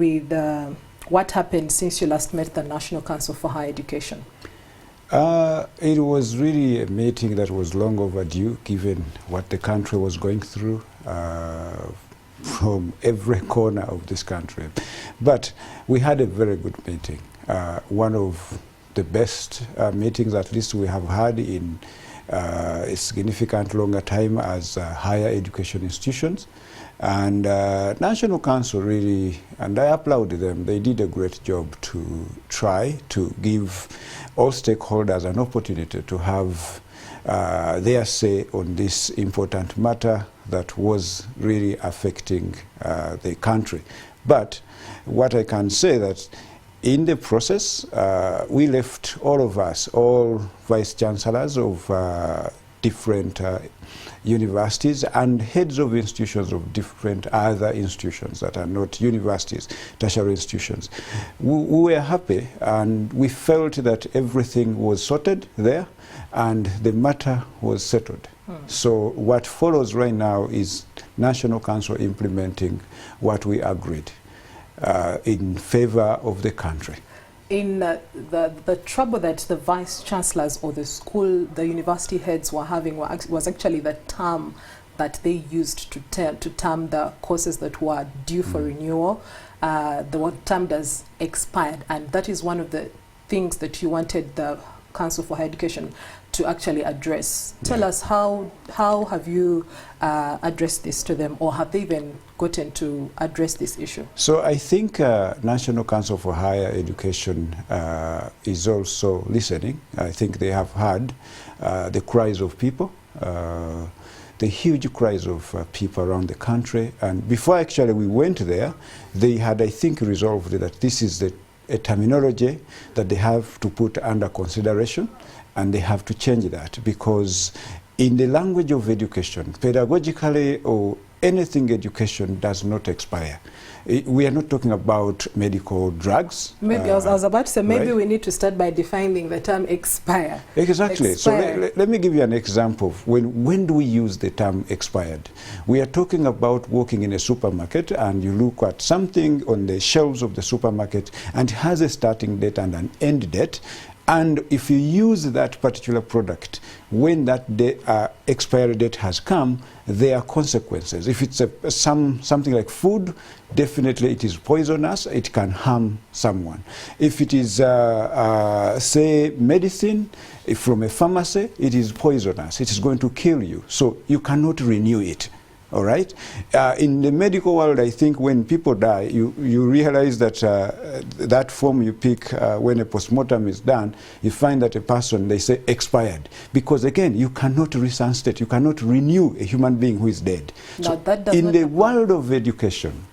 with what happened since you last met the National Council for Higher Education? It was really a meeting that was long overdue, given what the country was going through from every corner of this country. But we had a very good meeting, one of the best meetings at least we have had in a significant longer time as higher education institutions. And National Council really, and I applaud them, they did a great job to try to give all stakeholders an opportunity to have their say on this important matter that was really affecting the country. But what I can say that in the process, we left all of us, all vice chancellors of different universities and heads of institutions of different other institutions that are not universities, tertiary institutions. We were happy and we felt that everything was sorted there and the matter was settled. So what follows right now is National Council implementing what we agreed in favor of the country. In the trouble that the vice chancellors or the school, the university heads were having was actually the term that they used to term the courses that were due for renewal. The word termed as expired, and that is one of the things that you wanted the Council for Higher Education to actually address. Tell us how have you addressed this to them, or have they even gotten to address this issue? So I think National Council for Higher Education is also listening. I think they have heard the cries of people, the huge cries of people around the country. And before actually we went there, they had, I think, resolved that this is a terminology that they have to put under consideration, and they have to change that, because in the language of education, pedagogically or anything education does not expire. We are not talking about medical drugs. Maybe I was about to say, maybe right? we need to start by defining the term expire. Exactly. Expire. So let me give you an example of when do we use the term expired. We are talking about walking in a supermarket and you look at something on the shelves of the supermarket and it has a starting date and an end date. And if you use that particular product, when that expiry date has come, there are consequences. If it's something like food, definitely it is poisonous, it can harm someone. If it is, say, medicine from a pharmacy, it is poisonous, it is going to kill you. So you cannot renew it. All right. In the medical world, I think when people die, you realize that that form you pick when a postmortem is done, you find that a person, they say, expired. Because again, you cannot resuscitate, you cannot renew a human being who is dead. No, so that does in not the happen. world of education,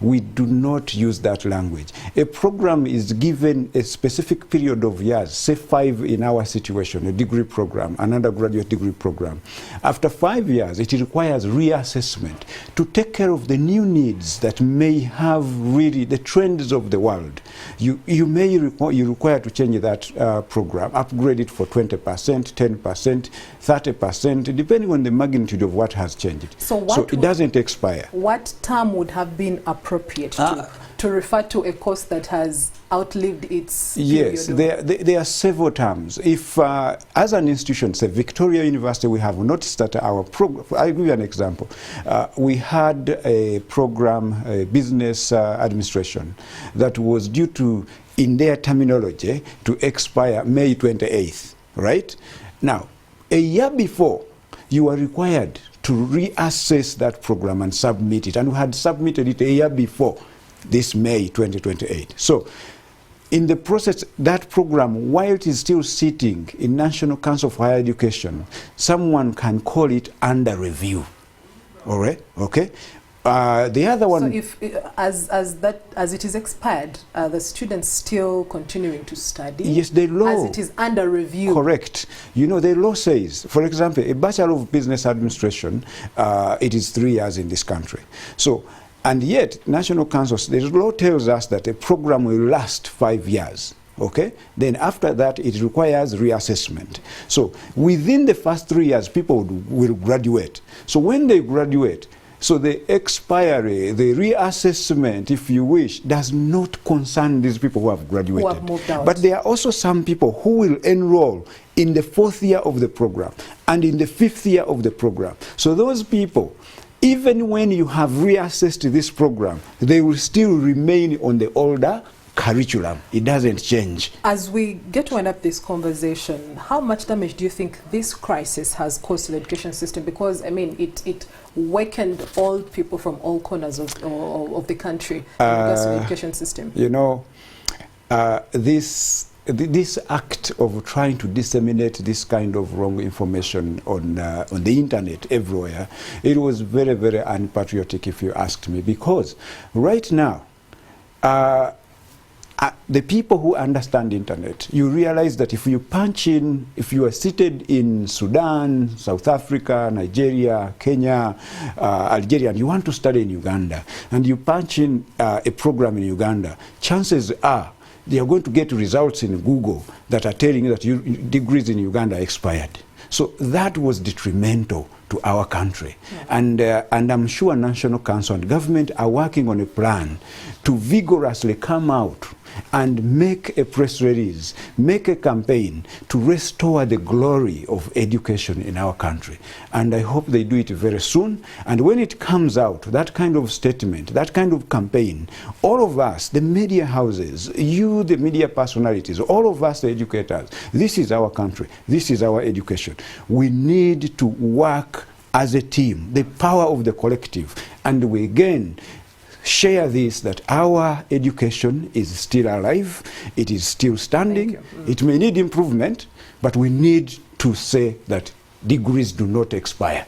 we do not use that language. A program is given a specific period of years, say 5 in our situation, a degree program, an undergraduate degree program. After 5 years, it requires reassessment to take care of the new needs that may have really the trends of the world. You require to change that program, upgrade it for 20%, 10%, 30%, depending on the magnitude of what has changed. So it doesn't expire. What term would have been appropriate to refer to a course that has outlived its Yes, period? there are several terms. If, as an institution, say Victoria University, we have noticed that our program, I'll give you an example. We had a program, business administration, that was due to, in their terminology, to expire May 28th, right? Now, a year before, you are required to reassess that program and submit it. And we had submitted it a year before this May 2028. So in the process, that program, while it is still sitting in National Council for Higher Education, someone can call it under review. All right? Okay? The other one... So if, as it is expired, the students still continuing to study? Yes, the law... As it is under review? Correct. You know, the law says, for example, a Bachelor of Business Administration, it is 3 years in this country. So, and yet, National Council, the law tells us that a program will last 5 years. Okay? Then after that, it requires reassessment. So within the first 3 years, people will graduate. So when they graduate, So the expiry, the reassessment, if you wish, does not concern these people who have graduated. Who have moved out. But there are also some people who will enroll in the 4th year of the program and in the 5th year of the program. So those people, even when you have reassessed this program, they will still remain on the older curriculum. It doesn't change. As we get to wind up this conversation, how much damage do you think this crisis has caused to the education system? Because, I mean, it awakened all people from all corners of the country in regards to the education system. You know, this act of trying to disseminate this kind of wrong information on the internet everywhere, it was very, very unpatriotic, if you asked me, because right now, the people who understand internet, you realize that if you punch in, if you are seated in Sudan, South Africa, Nigeria, Kenya, Algeria, and you want to study in Uganda, and you punch in a program in Uganda, chances are they are going to get results in Google that are telling you that degrees in Uganda are expired. So that was detrimental to our country. Yeah. And I'm sure National Council and government are working on a plan to vigorously come out and make a press release, make a campaign to restore the glory of education in our country. And I hope they do it very soon. And when it comes out, that kind of statement, that kind of campaign, all of us, the media houses, you, the media personalities, all of us, the educators, this is our country, this is our education. We need to work as a team, the power of the collective. And we again share this, that our education is still alive, it is still standing. It may need improvement, but we need to say that degrees do not expire.